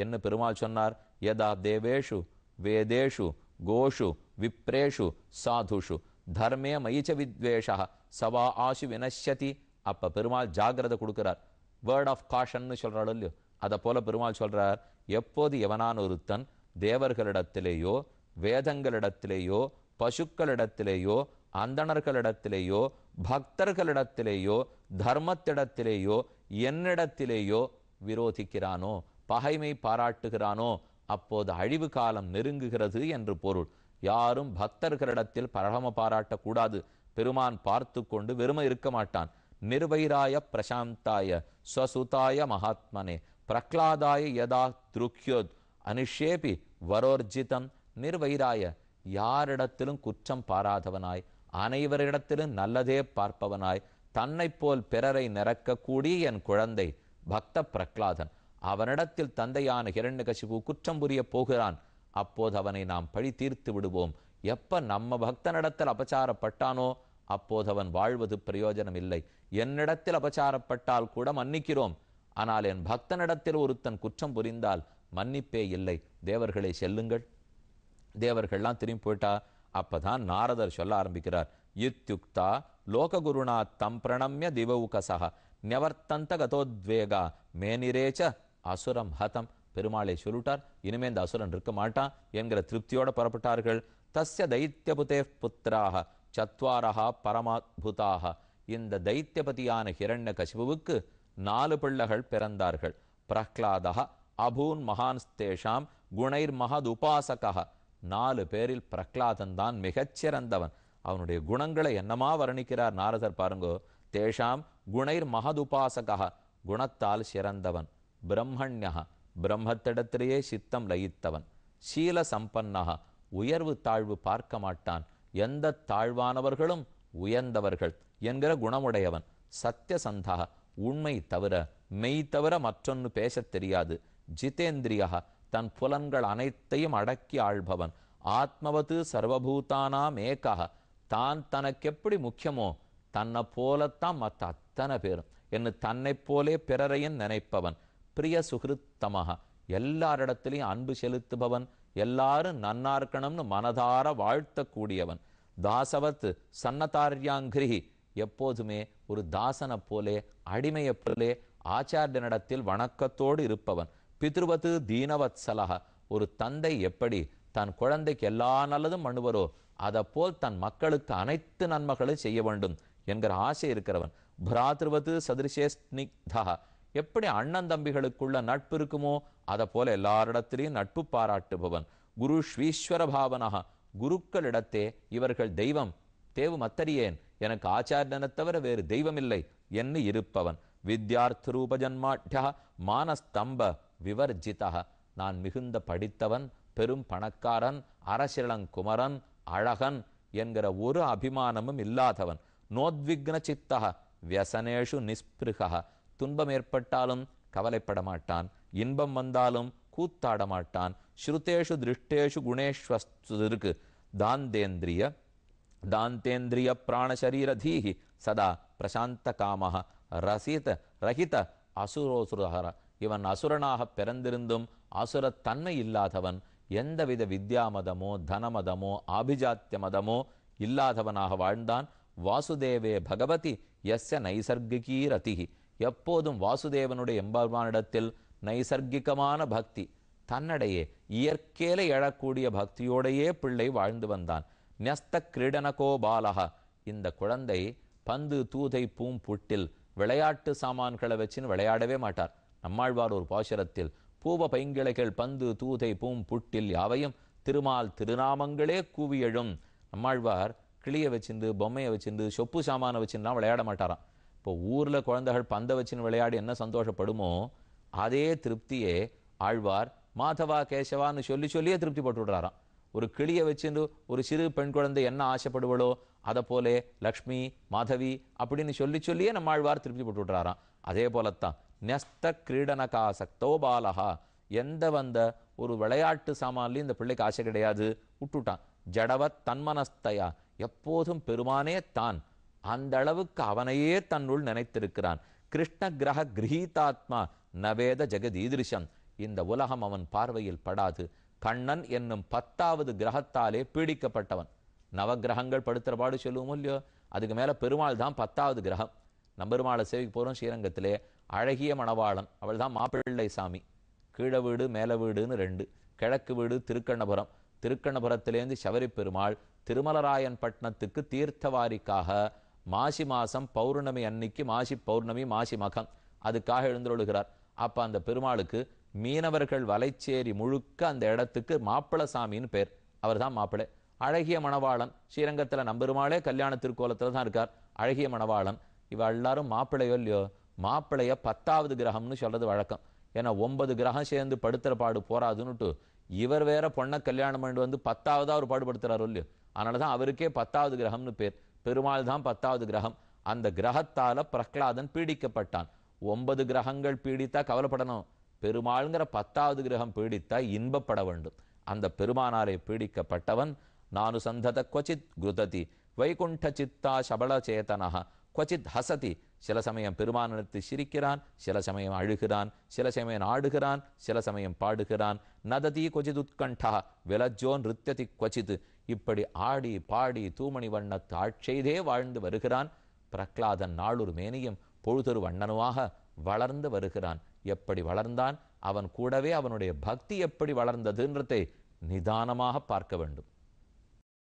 என்ன பெருமாள் சொன்னார்? யதா தேவேஷு வேதேஷு கோஷு விப்ரேஷு சாதுஷு தர்மே மயிச்ச வித்வேஷா சவா ஆசு வினஷ்யதி. அப்ப பெருமாள் ஜாகிரதை கொடுக்கிறார். வேர்ட் ஆஃப் காஷன்னு சொல்றாள் இல்லையோ, அதை போல பெருமாள் சொல்றார், எப்போது எவனான ஒருத்தன் தேவர்களிடத்திலேயோ வேதங்களிடத்திலேயோ பசுக்களிடத்திலேயோ அந்தணர்களிடத்திலேயோ பக்தர்களிடத்திலேயோ தர்மத்திடத்திலேயோ என்னிடத்திலேயோ விரோதிக்கிறானோ பகைமை பாராட்டுகிறானோ அப்போது அழிவு காலம் நெருங்குகிறது என்று பொருள். யாரும் பக்தர்களிடத்தில் பரம பாராட்டக்கூடாது. பெருமான் பார்த்து கொண்டு வெறுமை இருக்க மாட்டான். நிர்வைராய பிரசாந்தாய ஸ்வசுதாய மகாத்மனே பிரக்லாதாய யதா துருக்யோத் அனிஷேபி வரோர்ஜிதம். நிர்வைராய, யாரிடத்திலும் குற்றம் பாராதவனாய், அனைவரிடத்திலும் நல்லதே பார்ப்பவனாய், தன்னை போல் பிறரை நிரக்கக்கூடிய என் குழந்தை பக்த பிரக்லாதன், அவனிடத்தில் தந்தையான ஹிரண்யகசிபு குற்றம் புரிய போகிறான். அப்போது அவனை நாம் பழி தீர்த்து விடுவோம். எப்ப நம்ம பக்தனிடத்தில் அபச்சாரப்பட்டானோ அப்போது அவன் வாழ்வது பிரயோஜனம் இல்லை. என்னிடத்தில் அபச்சாரப்பட்டால் கூட மன்னிக்கிறோம். ஆனால் என் பக்தனிடத்தில் ஒருத்தன் குற்றம் புரிந்தால் மன்னிப்பே இல்லை. தேவர்களை செல்லுங்கள். தேவர்கள்லாம் திரும்பி போயிட்டா அப்பதான் நாரதர் சொல்ல ஆரம்பிக்கிறார். யுக்தா லோககுருணா தம் பிரணம்ய திவௌகசஹ நியவர்த்தந்த கதோத்வேகா மேனிரேச்ச அசுரம் ஹதம். பெருமாளை சொல்லிட்டார், இனிமே இந்த அசுரன் இருக்க மாட்டான் என்கிற திருப்தியோட புறப்பட்டார்கள். தஸ்ய தைத்தியபுதே புத்திராக சத்வாரஹா பரமாத்புதாக. இந்த தைத்தியபதியான ஹிரண்யகசிபுவுக்கு 4 பிள்ளைகள் பிறந்தார்கள். பிரஹ்லாதா அபூன் மகான்ஸ்தேஷாம் குணைர் மகதுபாசகா. 4 பேரில் பிரஹ்லாதன் தான் மிகச்சிறந்தவன். அவனுடைய குணங்களை என்னமா வர்ணிக்கிறார் நாரதர் பாருங்கோ. தேஷாம் குணைர் மகதுபாசகா, குணத்தால் சிறந்தவன். பிரம்மண்யா, பிரம்மத்திடத்திலேயே சித்தம் லயித்தவன். சீல சம்பன்னஹா, உயர்வு தாழ்வு பார்க்க மாட்டான். எந்த தாழ்வானவர்களும் உயர்ந்தவர்கள் என்கிற குணமுடையவன். சத்தியசந்தா, உண்மை தவிர மெய் தவிர மற்றொன்று பேசத் தெரியாது. ஜிதேந்திரியா, தன் புலன்கள் அனைத்தையும் அடக்கி ஆள்பவன். ஆத்மவது சர்வபூதானாம் ஏகா, தான் தனக்கு எப்படி முக்கியமோ தன்னை போலத்தான் மற்ற அத்தனை பேரும் என்று தன்னை போலே பிறரையும் நினைப்பவன். பிரிய சுகிருத்தமாக, எல்லாரிடத்திலையும் அன்பு செலுத்துபவன். எல்லாரும் நன்னா இருக்கணும்னு மனதார வாழ்த்தக்கூடியவன். தாசவத் சன்னதாரியாங்கிரி, எப்போதுமே ஒரு தாசனை போலே அடிமையை போலே ஆச்சாரியனிடத்தில் வணக்கத்தோடு இருப்பவன். பித்ருவத்து தீனவத்சலக, ஒரு தந்தை எப்படி தன் குழந்தைக்கு எல்லா நல்லதும் பண்ணுவரோ அதை போல் தன் மக்களுக்கு அனைத்து நன்மைகளும் செய்ய வேண்டும் என்கிற ஆசை இருக்கிறவன். பிராத்ருவது சதிருஷே ஸ்னிக்தா, எப்படி அண்ணன் தம்பிகளுக்குள்ள நட்பு இருக்குமோ அதை போல எல்லாரிடத்திலையும் நட்பு பாராட்டுபவன். குரு ஸ்வீஸ்வர பாவனகா, குருக்களிடத்தே இவர்கள் தெய்வம் தேவு மத்தரியேன், எனக்கு ஆச்சாரியனை தவிர வேறு தெய்வமில்லை என்று இருப்பவன். வித்யார்த்த ரூபஜன்மாட்யா மானஸ்தம்ப விவர்ஜிதா, நான் மிகுந்த படித்தவன், பெரும் பணக்காரன், அரசிளங்குமரன், அழகன் என்கிற ஒரு அபிமானமும் இல்லாதவன். நோத்விக்ன சித்தக வியசனேஷு நிஸ்பிருகா, துன்பம் ஏற்பட்டாலும் கவலைப்பட மாட்டான், இன்பம் வந்தாலும் கூத்தாட மாட்டான். ஸ்ருதேஷு திருஷ்டேஷு குணேஷ்வஸ்து தாந்தேந்திரிய தாந்தேந்திரிய பிராணசரீரதீஹி சதா பிரசாந்த காமஹ ரசித ரஹித அசுரோசுரஹர. இவன் அசுரனாக பிறந்திருந்தும் அசுரத்தன்மை இல்லாதவன். எந்தவித வித்யாமதமோ தனமதமோ ஆபிஜாத்திய மதமோ இல்லாதவனாக வாழ்ந்தான். வாசுதேவே பகவதி யஸ்ய நைசர்கிகீ ரதிஹி, எப்போதும் வாசுதேவனுடைய எம்பெருமானிடத்தில் நைசர்கிகமான பக்தி, தன்னடையே இயற்கையில எழக்கூடிய பக்தியோடையே பிள்ளை வாழ்ந்து வந்தான். ன்யஸ்த கிரீடனகோ பாலகா, இந்த குழந்தை பந்து தூதை பூம்புட்டில் விளையாட்டு சாமான்களை வச்சுன்னு விளையாடவே மாட்டார். நம்மாழ்வார் ஒரு பாசுரத்தில் பூவ பைங்கிளைகள் பந்து தூதை பூம்புட்டில் யாவையும் திருமால் திருநாமங்களே கூவி எழும். நம்மாழ்வார் கிளியை வச்சிருந்து பொம்மையை வச்சிருந்து சொப்பு சாமானை வச்சுருந்தா விளையாட மாட்டாராம். இப்போ ஊரில் குழந்தைகள் பந்தை வச்சுன்னு விளையாடி என்ன சந்தோஷப்படுமோ அதே திருப்தியே ஆழ்வார் மாதவா கேசவான்னு சொல்லியே திருப்தி போட்டு விடுறாராம். ஒரு கிளியை வச்சுட்டு ஒரு சிறு பெண் குழந்தை என்ன ஆசைப்படுவளோ அதை போலே லக்ஷ்மி மாதவி அப்படின்னு சொல்லியே நம்ம ஆழ்வார் திருப்தி போட்டு விடுறாராம். அதே போலத்தான் நஸ்த கிரீடனகாசக்தோ பாலகா, எந்த வந்த ஒரு விளையாட்டு சாமான்லையும் இந்த பிள்ளைக்கு ஆசை கிடையாது, விட்டுட்டான். ஜடவத் தன்மனஸ்தயா, எப்போதும் பெருமானே தான், அந்த அளவுக்கு அவனையே தன்னுள் நினைத்திருக்கிறான். கிருஷ்ண கிரக கிரகீதாத்மா நவேத ஜெகதீதிருஷம், இந்த உலகம் அவன் பார்வையில் படாது. கண்ணன் என்னும் 10வது கிரகத்தாலே பீடிக்கப்பட்டவன். நவகிரகங்கள் படுத்துற பாடு சொல்லுவோம் இல்லையோ, அதுக்கு மேல பெருமாள் தான் 10வது கிரகம். நம்பெருமாளை சேவிக்கு போறோம் ஸ்ரீரங்கத்திலே. அழகிய மணவாளன், அவள் தான் மாப்பிள்ளை சாமி. கீழ வீடு மேல வீடுன்னு 2. கிழக்கு வீடு திருக்கண்ணபுரம். திருக்கண்ணபுரத்திலேருந்து சபரி பெருமாள் திருமலராயன் பட்டணத்துக்கு தீர்த்தவாரிக்காக மாசி மாசம் பௌர்ணமி அன்னைக்கு, மாசி பௌர்ணமி மாசி மகம், அதுக்காக எழுந்தருளுகிறார். அப்ப அந்த பெருமாளுக்கு மீனவர்கள் வலைச்சேரி முழுக்க அந்த இடத்துக்கு மாப்பிளசாமின்னு பேர். அவர் தான் மாப்பிள்ளை. அழகிய மணவாளன் ஸ்ரீரங்கத்துல நம்பெருமாளே கல்யாண திருக்கோலத்துல தான் இருக்கார். அழகிய மணவாளன். இவ எல்லாரும் மாப்பிள்ளையோ இல்லையோ, மாப்பிள்ளைய 10வது கிரகம்னு சொல்றது வழக்கம். ஏன்னா 9 கிரகம் சேர்ந்து படுத்துற பாடு போராதுன்னுட்டு இவர் வேற பொண்ணை கல்யாணம் பண்ணி வந்து 10வதா அவர் பாடுபடுத்துறாரு இல்லையோ. அதனாலதான் அவருக்கே 10வது கிரகம்னு பேர். பெருமாள் தான் 10வது கிரகம். அந்த கிரகத்தால பிரகலாதன் பீடிக்கப்பட்டான். 9 கிரகங்கள் பீடித்தா கவலைப்படணும், பெருமாள்ங்கிற 10வது கிரகம் பீடித்தா இன்பப்பட வேண்டும். அந்த பெருமானாரை பீடிக்கப்பட்டவன் நானு சந்தத கொச்சித் குருததி வைகுண்ட சித்தா சபல சேதனஹ கொச்சித் ஹசதி. சில சமயம் பெருமானிடத்து சிரிக்கிறான், சில சமயம் அழுகிறான், சில சமயம் ஆடுகிறான், சில சமயம் பாடுகிறான். நததி கொச்சித் உத்கண்டா விலஜ்ஜோ நிருத்தியதி கொச்சித். இப்படி ஆடி பாடி தூமணி வண்ணத்து ஆட்செய்தே வாழ்ந்து வருகிறான். பிரகலாதன் நாளொரு மேனியும் பொழுதொரு வண்ணனுமாக வளர்ந்து வருகிறான். எப்படி வளர்ந்தான், அவன் கூடவே அவனுடைய பக்தி எப்படி வளர்ந்ததுன்றதை நிதானமாக பார்க்க வேண்டும்.